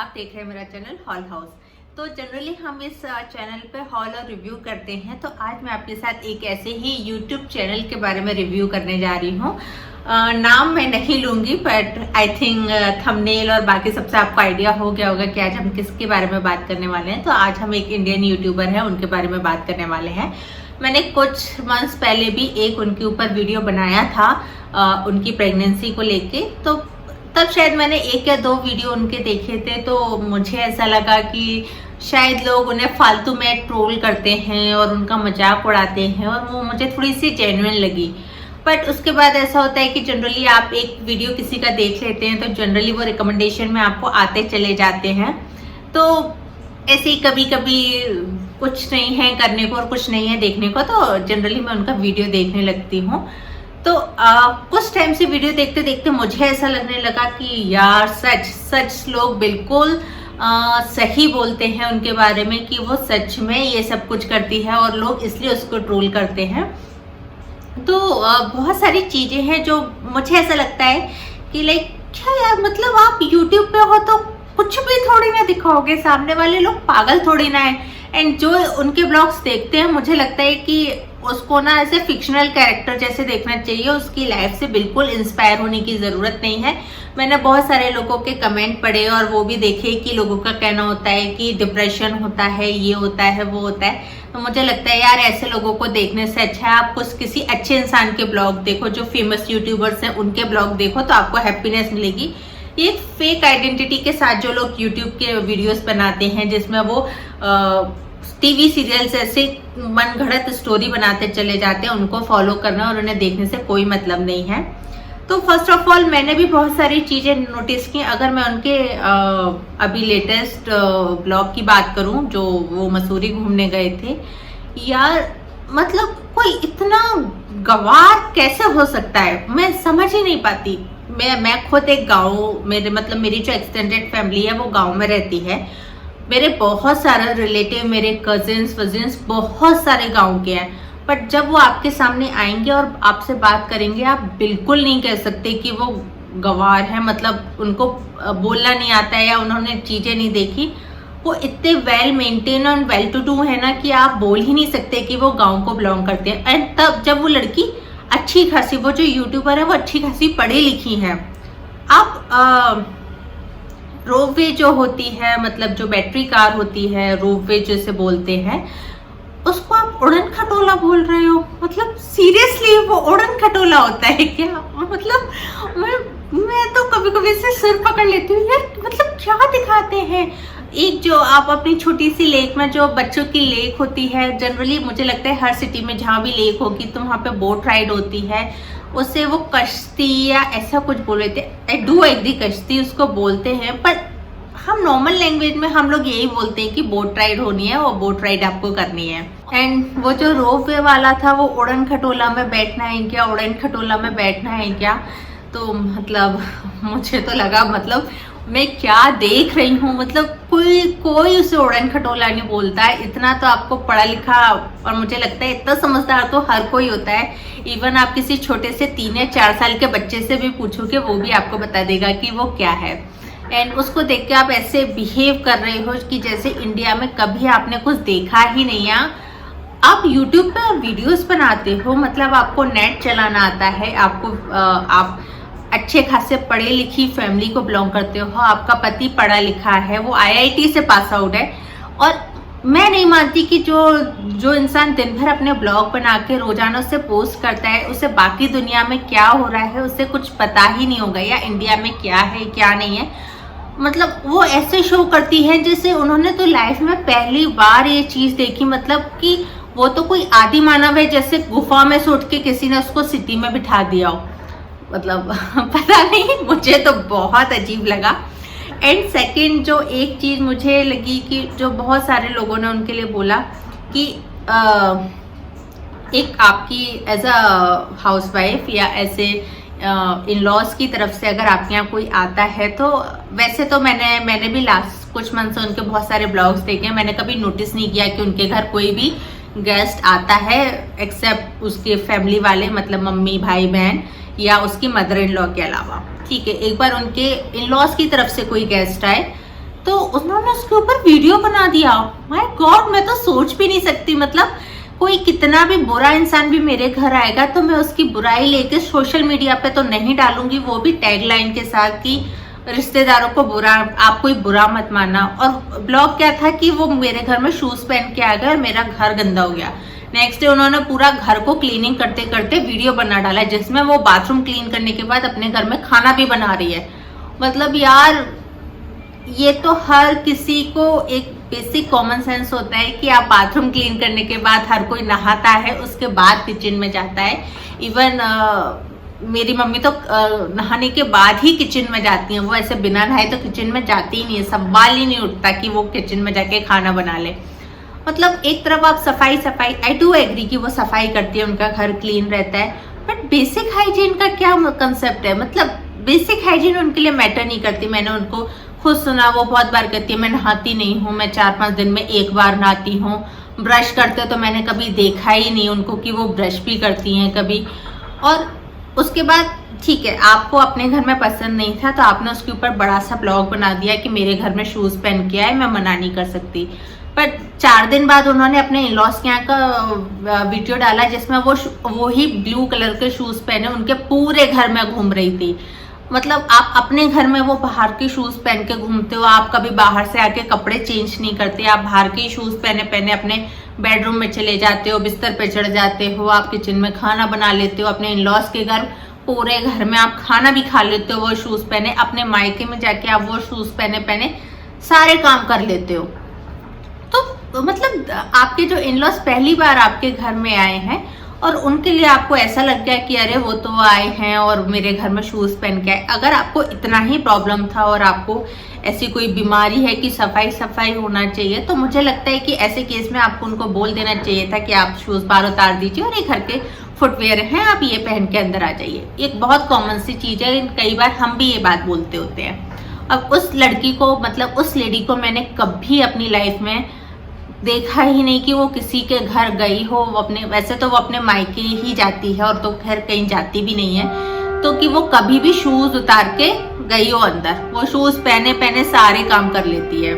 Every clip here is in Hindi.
आप देख रहे हैं मेरा चैनल हॉल हाउस। तो जनरली हम इस चैनल पे हॉल और रिव्यू करते हैं। तो आज मैं आपके साथ एक ऐसे ही यूट्यूब चैनल के बारे में रिव्यू करने जा रही हूँ। नाम मैं नहीं लूंगी, बट आई थिंक थंबनेल और बाकी सबसे आपको आइडिया हो गया होगा कि आज हम किसके बारे में बात करने वाले हैं। तो आज हम एक इंडियन यूट्यूबर हैं, उनके बारे में बात करने वाले हैं। मैंने कुछ मंथ्स पहले भी एक उनके ऊपर वीडियो बनाया था उनकी प्रेगनेंसी को लेके। तो तब शायद मैंने एक या दो वीडियो उनके देखे थे, तो मुझे ऐसा लगा कि शायद लोग उन्हें फालतू में ट्रोल करते हैं और उनका मजाक उड़ाते हैं, और वो मुझे थोड़ी सी जेन्युइन लगी। बट उसके बाद ऐसा होता है कि जनरली आप एक वीडियो किसी का देख लेते हैं तो जनरली वो रिकमेंडेशन में आपको आते चले जाते हैं। तो ऐसे ही कभी कभी कुछ नहीं है करने को और कुछ नहीं है देखने को, तो जनरली मैं उनका वीडियो देखने लगती हूँ। तो कुछ टाइम से वीडियो देखते देखते मुझे ऐसा लगने लगा कि यार सच लोग बिल्कुल सही बोलते हैं उनके बारे में कि वो सच में ये सब कुछ करती है और लोग इसलिए उसको ट्रोल करते हैं। तो बहुत सारी चीजें हैं जो मुझे ऐसा लगता है कि लाइक क्या यार, मतलब आप YouTube पे हो तो कुछ भी थोड़ी ना दिखाओगे, सामने वाले लोग पागल थोड़ी ना है। एंड जो उनके ब्लॉग्स देखते हैं मुझे लगता है कि उसको ना ऐसे फिक्शनल कैरेक्टर जैसे देखना चाहिए, उसकी लाइफ से बिल्कुल इंस्पायर होने की ज़रूरत नहीं है। मैंने बहुत सारे लोगों के कमेंट पढ़े और वो भी देखे कि लोगों का कहना होता है कि डिप्रेशन होता है, ये होता है, वो होता है। तो मुझे लगता है यार ऐसे लोगों को देखने से अच्छा है आप कुछ किसी अच्छे इंसान के ब्लॉग देखो, जो फेमस यूट्यूबर्स हैं उनके ब्लॉग देखो, तो आपको हैप्पीनेस मिलेगी। ये फेक आइडेंटिटी के साथ जो लोग यूट्यूब के वीडियोस बनाते हैं जिसमें वो टीवी सीरियल्स ऐसे मन घड़त स्टोरी बनाते चले जाते हैं, उनको फॉलो करना और उन्हें देखने से कोई मतलब नहीं है। तो फर्स्ट ऑफ ऑल मैंने भी बहुत सारी चीजें नोटिस की। अगर मैं उनके अभी लेटेस्ट ब्लॉग की बात करूं जो वो मसूरी घूमने गए थे, यार मतलब कोई इतना गवार कैसे हो सकता है, मैं समझ ही नहीं पाती। मैं खुद एक गाँव, मेरी जो एक्सटेंडेड फैमिली है वो गाँव में रहती है। मेरे बहुत सारे रिलेटिव, मेरे कजिन्स बहुत सारे गांव के हैं, बट जब वो आपके सामने आएंगे और आपसे बात करेंगे आप बिल्कुल नहीं कह सकते कि वो गंवार है, मतलब उनको बोलना नहीं आता है या उन्होंने चीजें नहीं देखी। वो इतने वेल मेंटेन और वेल टू डू है ना कि आप बोल ही नहीं सकते कि वो गांव को बिलोंग करते हैं। एंड तब जब वो लड़की अच्छी खासी, वो जो यूट्यूबर है वो अच्छी खासी पढ़ी लिखी है। आप रोपवे जो होती है, मतलब जो बैटरी कार होती है, रोपवे जैसे बोलते हैं, उसको आप उड़न खटोला बोल रहे हो। मतलब सीरियसली वो उड़न खटोला होता है क्या? मतलब मैं तो कभी कभी से सिर पकड़ लेती हूँ यार, मतलब क्या दिखाते हैं। एक जो आप अपनी छोटी सी लेक में, जो बच्चों की लेक होती है, जनरली मुझे लगता है हर सिटी में जहाँ भी लेक होगी तो वहाँ पे बोट राइड होती है, उसे वो कश्ती या ऐसा कुछ बोल रहे थे, आई डू एग्री, कश्ती उसको बोलते हैं। पर हम नॉर्मल लैंग्वेज में हम लोग यही बोलते हैं कि बोट राइड होनी है और बोट राइड आपको करनी है। एंड वो जो रोपवे वाला था वो उड़न खटोला में बैठना है क्या, उड़न खटोला में बैठना है क्या? तो मतलब मुझे तो लगा मतलब मैं क्या देख रही हूँ, मतलब कोई उसे उड़न खटोला नहीं बोलता है। इतना तो आपको पढ़ा लिखा, और मुझे लगता है इतना समझदार तो हर कोई होता है। इवन आप किसी छोटे से 3 या 4 साल के बच्चे से भी पूछोगे वो भी आपको बता देगा कि वो क्या है। एंड उसको देख के आप ऐसे बिहेव कर रहे हो कि जैसे इंडिया में कभी आपने कुछ देखा ही नहीं है। आप यूट्यूब पे वीडियोस बनाते हो, मतलब आपको नेट चलाना आता है, आप अच्छे खासे पढ़े लिखी फैमिली को बिलोंग करते हो, आपका पति पढ़ा लिखा है, वो IIT से पास आउट है। और मैं नहीं मानती कि जो इंसान दिन भर अपने ब्लॉग बना के रोजाना उससे पोस्ट करता है, उसे बाकी दुनिया में क्या हो रहा है उसे कुछ पता ही नहीं होगा, या इंडिया में क्या है क्या नहीं है। मतलब वो ऐसे शो करती है जैसे उन्होंने तो लाइफ में पहली बार ये चीज देखी, मतलब कि वो तो कोई आदि मानव है, जैसे गुफा में से उठ के किसी ने उसको सिटी में बिठा दिया हो। मतलब पता नहीं, मुझे तो बहुत अजीब लगा। एंड सेकंड जो एक चीज मुझे लगी कि जो बहुत सारे लोगों ने उनके लिए बोला कि एक आपकी एज अ हाउसवाइफ या ऐसे इन लॉज की तरफ से अगर आपके यहाँ कोई आता है, तो वैसे तो मैंने भी लास्ट कुछ मंथ से उनके बहुत सारे ब्लॉग्स देखे हैं, मैंने कभी नोटिस नहीं किया कि उनके घर कोई भी गेस्ट आता है एक्सेप्ट उसके फैमिली वाले, मतलब मम्मी भाई बहन या उसकी मदर इन लॉ के अलावा। ठीक है, एक बार उनके इन लॉज की तरफ से कोई गेस्ट आए तो उन्होंने उसके ऊपर वीडियो बना दिया। माय गॉड, मैं तो सोच भी नहीं सकती। मतलब कोई कितना भी बुरा इंसान भी मेरे घर आएगा तो मैं उसकी बुराई लेके सोशल मीडिया पे तो नहीं डालूंगी, वो भी टैगलाइन के साथ कि रिश्तेदारों को बुरा, आप कोई बुरा मत मानना। और ब्लॉग क्या था कि वो मेरे घर में शूज पहन के आ गए और मेरा घर गंदा हो गया। नेक्स्ट डे उन्होंने पूरा घर को क्लीनिंग करते करते वीडियो बना डाला जिसमें वो बाथरूम क्लीन करने के बाद अपने घर में खाना भी बना रही है। मतलब यार, ये तो हर किसी को एक बेसिक कॉमन सेंस होता है कि आप बाथरूम क्लीन करने के बाद, हर कोई नहाता है उसके बाद किचन में जाता है। इवन मेरी मम्मी तो नहाने के बाद ही किचन में जाती हैं, वो ऐसे बिना नहाए तो किचन में जाती ही नहीं है, सवाल ही नहीं उठता कि वो किचन में जाके खाना बना ले। मतलब एक तरफ आप सफाई सफाई, आई डू एग्री कि वो सफाई करती है, उनका घर क्लीन रहता है, बट बेसिक हाइजीन का क्या कंसेप्ट है? मतलब बेसिक हाइजीन उनके लिए मैटर नहीं करती। मैंने उनको खुद सुना, वो बहुत बार कहती है मैं नहाती नहीं हूँ, मैं 4-5 दिन में एक बार नहाती हूँ। ब्रश करते तो मैंने कभी देखा ही नहीं उनको कि वो ब्रश भी करती हैं कभी। और उसके बाद ठीक है, आपको अपने घर में पसंद नहीं था तो आपने उसके ऊपर बड़ा सा ब्लॉग बना दिया कि मेरे घर में शूज पहन के आए, मैं मना नहीं कर सकती। पर 4 दिन बाद उन्होंने अपने इन-लॉज के यहाँ का वीडियो डाला जिसमें वो ही ब्लू कलर के शूज पहने उनके पूरे घर में घूम रही थी। मतलब आप अपने घर में वो बाहर के शूज पहन के घूमते हो, आप कभी बाहर से आके कपड़े चेंज नहीं करते, आप बाहर के शूज पहने पहने अपने बेडरूम में चले जाते हो, बिस्तर पे चढ़ जाते हो, आप किचन में खाना बना लेते हो, अपने इन-लॉज के घर पूरे घर में आप खाना भी खा लेते हो वो शूज पहने, अपने मायके में जाके आप वो शूज पहने पहने सारे काम कर लेते हो। तो मतलब आपके जो इन-लॉज पहली बार आपके घर में आए हैं और उनके लिए आपको ऐसा लग गया कि अरे वो तो आए हैं और मेरे घर में शूज पहन के आए। अगर आपको इतना ही प्रॉब्लम था और आपको ऐसी कोई बीमारी है कि सफाई सफाई होना चाहिए, तो मुझे लगता है कि ऐसे केस में आपको उनको बोल देना चाहिए था कि आप शूज बाहर उतार दीजिए और ये घर के फुटवेयर हैं, आप ये पहन के अंदर आ जाइए। एक बहुत कॉमन सी चीज है, कई बार हम भी ये बात बोलते होते हैं। अब उस लड़की को, मतलब उस लेडी को मैंने कभी अपनी लाइफ में देखा ही नहीं कि वो किसी के घर गई हो। अपने, वैसे तो वो अपने मायके ही जाती है और तो खैर कहीं जाती भी नहीं है, तो कि वो कभी भी शूज उतार के गई हो अंदर, वो शूज पहने पहने सारे काम कर लेती है।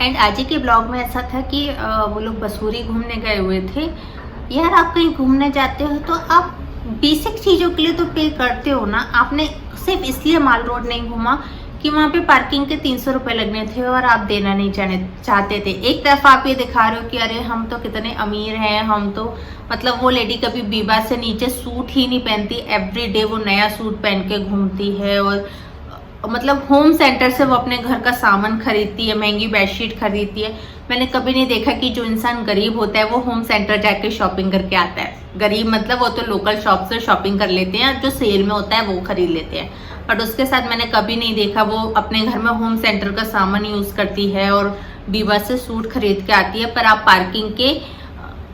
एंड आज के ब्लॉग में ऐसा था कि वो लोग बसूरी घूमने गए हुए थे। यार, आप कहीं घूमने जाते हो तो आप बेसिक चीज़ों के लिए तो पे करते हो ना। आपने सिर्फ इसलिए माल रोड नहीं घूमा कि वहाँ पे पार्किंग के 300 रुपये लगने थे और आप देना नहीं चाहते थे। एक तरफ आप ये दिखा रहे हो कि अरे हम तो कितने अमीर हैं, हम तो, मतलब वो लेडी कभी बीबा से नीचे सूट ही नहीं पहनती, एवरीडे वो नया सूट पहन के घूमती है। और मतलब होम सेंटर से वो अपने घर का सामान खरीदती है, महंगी बेडशीट खरीदती है। मैंने कभी नहीं देखा कि जो इंसान गरीब होता है वो होम सेंटर जाके शॉपिंग करके आता है। गरीब मतलब वो तो लोकल शॉप से शॉपिंग कर लेते हैं, जो सेल में होता है वो खरीद लेते हैं, बट उसके साथ मैंने कभी नहीं देखा वो अपने घर में होम सेंटर का सामान यूज करती है और बीबा से सूट खरीद के आती है। पर आप पार्किंग के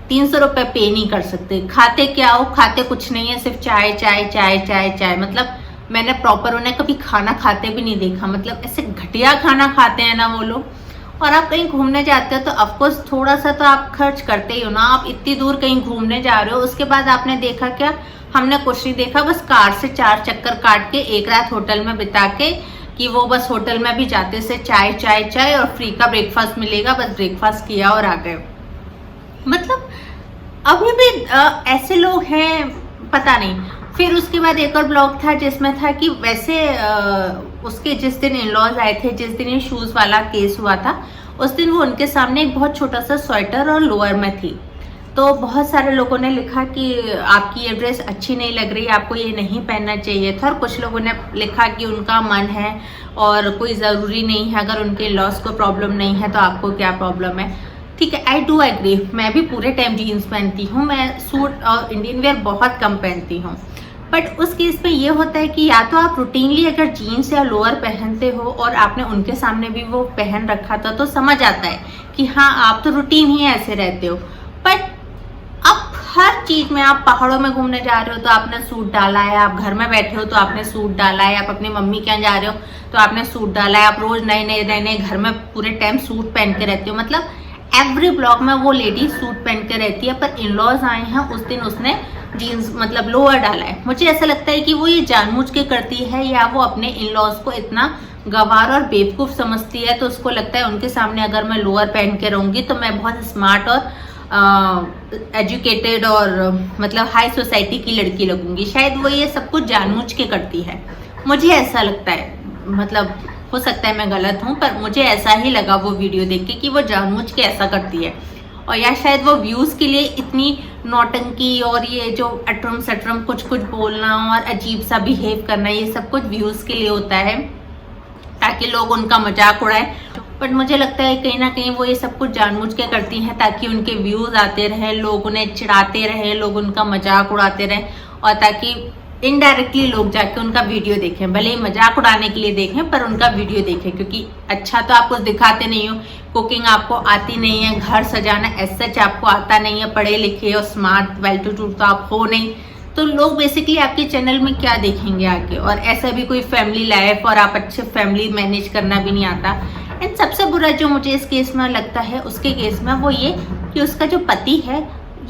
300 रुपये पे नहीं कर सकते। खाते क्या हो? खाते कुछ नहीं है, सिर्फ चाय चाय चाय चाय चाय। मतलब मैंने प्रॉपर उन्हें कभी खाना खाते भी नहीं देखा। मतलब ऐसे घटिया खाना खाते हैं ना वो लोग। और आप कहीं घूमने जाते हो तो ऑफकोर्स थोड़ा सा तो आप खर्च करते ही हो ना। आप इतनी दूर कहीं घूमने जा रहे हो, उसके बाद आपने देखा क्या? हमने कुछ नहीं देखा, बस कार से 4 चक्कर काट के एक रात होटल में बिता के, कि वो बस होटल में भी जाते से चाय चाय चाय और फ्री का ब्रेकफास्ट मिलेगा, बस ब्रेकफास्ट किया और आ गए। मतलब अभी भी ऐसे लोग हैं, पता नहीं। फिर उसके बाद एक और ब्लॉग था जिसमें था कि वैसे उसके जिस दिन इन-लॉज आए थे, जिस दिन ये शूज वाला केस हुआ था, उस दिन वो उनके सामने एक बहुत छोटा सा स्वेटर और लोअर में थी। तो बहुत सारे लोगों ने लिखा कि आपकी ये ड्रेस अच्छी नहीं लग रही, आपको ये नहीं पहनना चाहिए था। और कुछ लोगों ने लिखा कि उनका मन है और कोई ज़रूरी नहीं है, अगर उनके लॉस को प्रॉब्लम नहीं है तो आपको क्या प्रॉब्लम है। ठीक है, आई डू एग्री। मैं भी पूरे टाइम जीन्स पहनती हूँ, मैं सूट और इंडियन वेयर बहुत कम पहनती हूँ। बट उस केस में ये होता है कि या तो आप रूटीनली अगर जीन्स या लोअर पहनते हो और आपने उनके सामने भी वो पहन रखा था तो समझ आता है कि हाँ, आप तो रूटीन ही ऐसे रहते हो। बट अब हर चीज में, आप पहाड़ों में घूमने जा रहे हो तो आपने सूट डाला है, आप घर में बैठे हो तो आपने सूट डाला है, आप अपनी मम्मी के यहाँ जा रहे हो तो आपने सूट डाला है, आप रोज नए नए घर में पूरे टाइम सूट पहन के रहते हो। मतलब एवरी ब्लॉग में वो लेडी सूट पहन के रहती है। पर इन-लॉज आए हैं उस दिन उसने जीन्स, मतलब लोअर डाला है। मुझे ऐसा लगता है कि वो ये जानबूझ के करती है या वो अपने इन-लॉज को इतना गंवार और बेवकूफ़ समझती है, तो उसको लगता है उनके सामने अगर मैं लोअर पहन के रहूँगी तो मैं बहुत स्मार्ट और एजुकेटेड और मतलब हाई सोसाइटी की लड़की लगूंगी। शायद वो ये सब कुछ जानबूझ के करती है, मुझे ऐसा लगता है। मतलब हो सकता है मैं गलत हूँ, पर मुझे ऐसा ही लगा वो वीडियो देख के कि वो जानबूझ के ऐसा करती है। और या शायद वो व्यूज़ के लिए इतनी नौटंकी और ये जो अटरम सटरम कुछ कुछ बोलना और अजीब सा बिहेव करना, ये सब कुछ व्यूज़ के लिए होता है ताकि लोग उनका मजाक उड़ाए। बट मुझे लगता है कहीं ना कहीं वो ये सब कुछ जानबूझ के करती हैं ताकि उनके व्यूज़ आते रहे, लोग उन्हें चिढ़ाते रहे, लोग उनका मजाक उड़ाते रहे, और ताकि इनडायरेक्टली लोग जाके उनका वीडियो देखें, भले ही मजाक उड़ाने के लिए देखें पर उनका वीडियो देखें। क्योंकि अच्छा तो आप कुछ दिखाते नहीं हो, कुकिंग आपको आती नहीं है, घर सजाना एज सच आपको आता नहीं है, पढ़े लिखे और स्मार्ट वेल टू डू तो आप हो नहीं, तो लोग बेसिकली आपके चैनल में क्या देखेंगे आके। और ऐसा भी कोई फैमिली लाइफ और आप अच्छे फैमिली मैनेज करना भी नहीं आता। एंड सबसे बुरा जो मुझे इस केस में लगता है उसके केस में वो ये कि उसका जो पति है,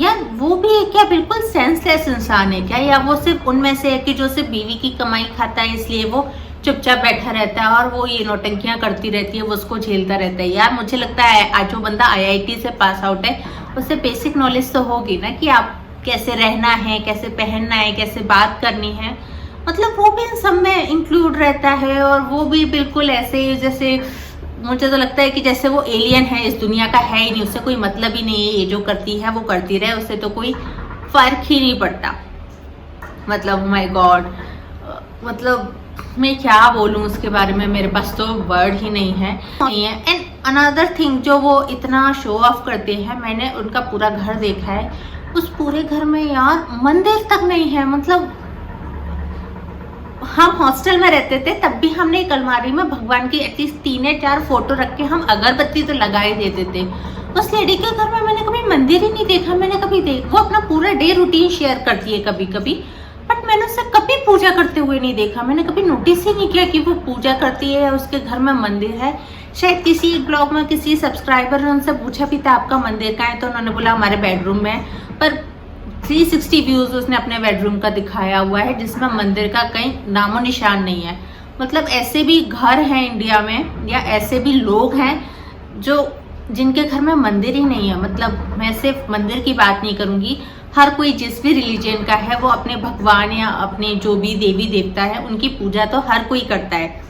या वो भी क्या बिल्कुल सेंसलेस इंसान है क्या, या वो सिर्फ उनमें से है कि जो सिर्फ बीवी की कमाई खाता है इसलिए वो चुपचाप बैठा रहता है और वो ये नौटंकियां करती रहती है, वो उसको झेलता रहता है। यार मुझे लगता है आज जो बंदा IIT से पास आउट है उससे बेसिक नॉलेज तो होगी ना कि आप कैसे रहना है, कैसे पहनना है, कैसे बात करनी है। मतलब वो भी इन सब में इंक्लूड रहता है, और वो भी बिल्कुल ऐसे जैसे मुझे तो लगता है कि जैसे वो एलियन है, इस दुनिया का है ही नहीं, उससे कोई मतलब ही नहीं है, ये जो करती है वो करती रहे, उससे तो कोई फर्क ही नहीं पड़ता। मतलब माय गॉड, मतलब मैं क्या बोलूं उसके बारे में, मेरे पास तो वर्ड ही नहीं है। एंड अनदर थिंग, जो वो इतना शो ऑफ करते हैं, मैंने उनका पूरा घर देखा है, उस पूरे घर में यार मंदिर तक नहीं है। मतलब हम हॉस्टल में रहते थे तब भी हमने एक अलमारी में भगवान की एटलीस्ट 3 या 4 फोटो रख के हम अगरबत्ती तो लगा ही देते थे। उस लेडी के घर में मैंने कभी मंदिर ही नहीं देखा। मैंने कभी वो अपना पूरा डे रूटीन शेयर करती है कभी कभी, बट मैंने उससे कभी पूजा करते हुए नहीं देखा। मैंने कभी नोटिस ही नहीं किया कि वो पूजा करती है या उसके घर में मंदिर है। शायद किसी एक ब्लॉग में किसी सब्सक्राइबर ने उनसे पूछा भी था आपका मंदिर कहाँ है, तो उन्होंने बोला हमारे बेडरूम में, पर 360 व्यूज उसने अपने बेडरूम का दिखाया हुआ है जिसमें मंदिर का कहीं नामो निशान नहीं है। मतलब ऐसे भी घर हैं इंडिया में, या ऐसे भी लोग हैं जो जिनके घर में मंदिर ही नहीं है। मतलब मैं सिर्फ मंदिर की बात नहीं करूंगी, हर कोई जिस भी रिलीजन का है वो अपने भगवान या अपने जो भी देवी देवता है उनकी पूजा तो हर कोई करता है।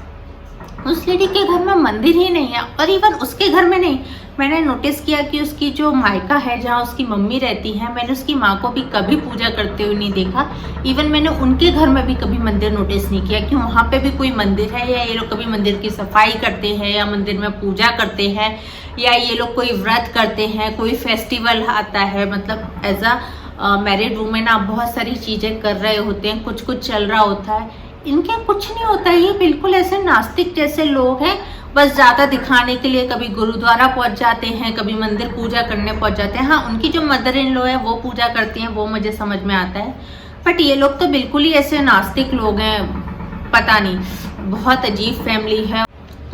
उस लेडी के घर में मंदिर ही नहीं है, और इवन उसके घर में नहीं। मैंने नोटिस किया कि उसकी जो मायका है जहाँ उसकी मम्मी रहती है, मैंने उसकी माँ को भी कभी पूजा करते हुए नहीं देखा। इवन मैंने उनके घर में भी कभी मंदिर नोटिस नहीं किया कि वहाँ पे भी कोई मंदिर है, या ये लोग कभी मंदिर की सफाई करते हैं, या मंदिर में पूजा करते हैं, या ये लोग कोई व्रत करते हैं, कोई फेस्टिवल आता है। मतलब एज अ मैरिड वूमेन आप बहुत सारी चीज़ें कर रहे होते हैं, कुछ कुछ चल रहा होता है। इनके कुछ नहीं होता। ये बिल्कुल ऐसे नास्तिक जैसे लोग हैं, बस ज़्यादा दिखाने के लिए कभी गुरुद्वारा पहुंच जाते हैं, कभी मंदिर पूजा करने पहुंच जाते हैं। हाँ, उनकी जो मदर इन लॉ है वो पूजा करती हैं, वो मुझे समझ में आता है, बट ये लोग तो बिल्कुल ही ऐसे नास्तिक लोग हैं। पता नहीं, बहुत अजीब फैमिली है।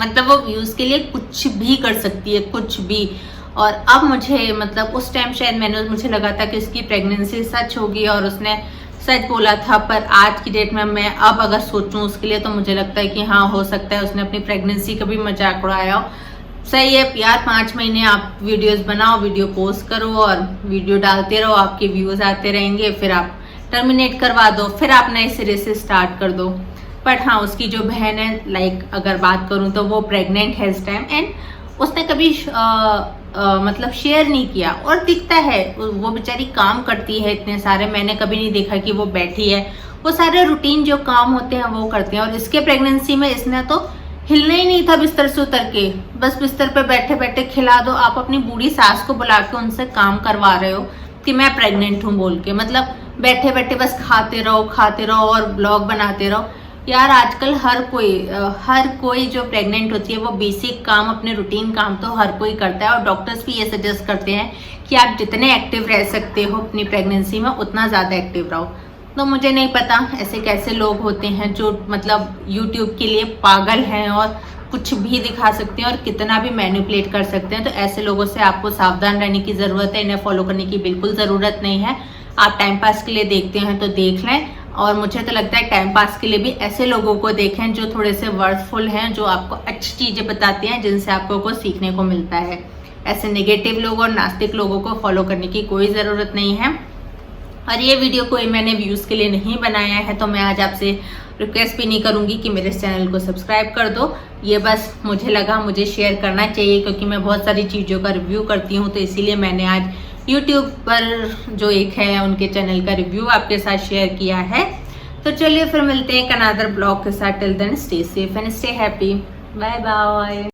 मतलब वो व्यूज़ के लिए कुछ भी कर सकती है, कुछ भी। और अब मुझे मतलब उस टाइम शायद मुझे लगा था कि उसकी प्रेगनेंसी सच होगी और उसने सच बोला था, पर आज की डेट में मैं अब अगर सोचूं उसके लिए तो मुझे लगता है कि हाँ, हो सकता है उसने अपनी प्रेगनेंसी का भी मजाक उड़ाया हो। सही है यार, 5 महीने आप वीडियोस बनाओ, वीडियो पोस्ट करो और वीडियो डालते रहो, आपके व्यूज आते रहेंगे, फिर आप टर्मिनेट करवा दो, फिर आप नए सिरे से स्टार्ट कर दो। बट हाँ, उसकी जो बहन है, लाइक अगर बात करूँ तो वो प्रेग्नेंट है इस टाइम, एंड उसने कभी मतलब शेयर नहीं किया। और दिखता है वो बेचारी काम करती है इतने सारे, मैंने कभी नहीं देखा कि वो बैठी है। वो सारे रूटीन जो काम होते हैं वो करते हैं। और इसके प्रेगनेंसी में इसने तो हिलना ही नहीं था बिस्तर से उतर के, बस बिस्तर पे बैठे बैठे खिला दो। आप अपनी बूढ़ी सास को बुला के उनसे काम करवा रहे हो कि मैं प्रेग्नेंट हूँ बोल के। मतलब बैठे बैठे बस खाते रहो और ब्लॉग बनाते रहो। यार आजकल हर कोई जो प्रेग्नेंट होती है वो बेसिक काम, अपने रूटीन काम तो हर कोई करता है। और डॉक्टर्स भी ये सजेस्ट करते हैं कि आप जितने एक्टिव रह सकते हो अपनी प्रेगनेंसी में उतना ज़्यादा एक्टिव रहो। तो मुझे नहीं पता ऐसे कैसे लोग होते हैं जो मतलब यूट्यूब के लिए पागल हैं और कुछ भी दिखा सकते हैं और कितना भी मैनिपुलेट कर सकते हैं। तो ऐसे लोगों से आपको सावधान रहने की ज़रूरत है, इन्हें फॉलो करने की बिल्कुल ज़रूरत नहीं है। आप टाइम पास के लिए देखते हैं तो देख लें, और मुझे तो लगता है टाइम पास के लिए भी ऐसे लोगों को देखें जो थोड़े से वर्डफुल हैं, जो आपको अच्छी चीजें बताते हैं, जिनसे आपको कुछ सीखने को मिलता है। ऐसे नेगेटिव लोग और नास्तिक लोगों को फॉलो करने की कोई ज़रूरत नहीं है। और ये वीडियो कोई मैंने व्यूज़ के लिए नहीं बनाया है, तो मैं आज आपसे रिक्वेस्ट भी नहीं करूंगी कि मेरे इस चैनल को सब्सक्राइब कर दो। ये बस मुझे लगा मुझे शेयर करना चाहिए, क्योंकि मैं बहुत सारी चीज़ों का रिव्यू करती हूँ, तो इसीलिए मैंने आज यूट्यूब पर जो एक है उनके चैनल का रिव्यू आपके साथ शेयर किया है। तो चलिए फिर मिलते हैं एक अनदर ब्लॉग के साथ। Till then stay safe and stay happy. Bye bye.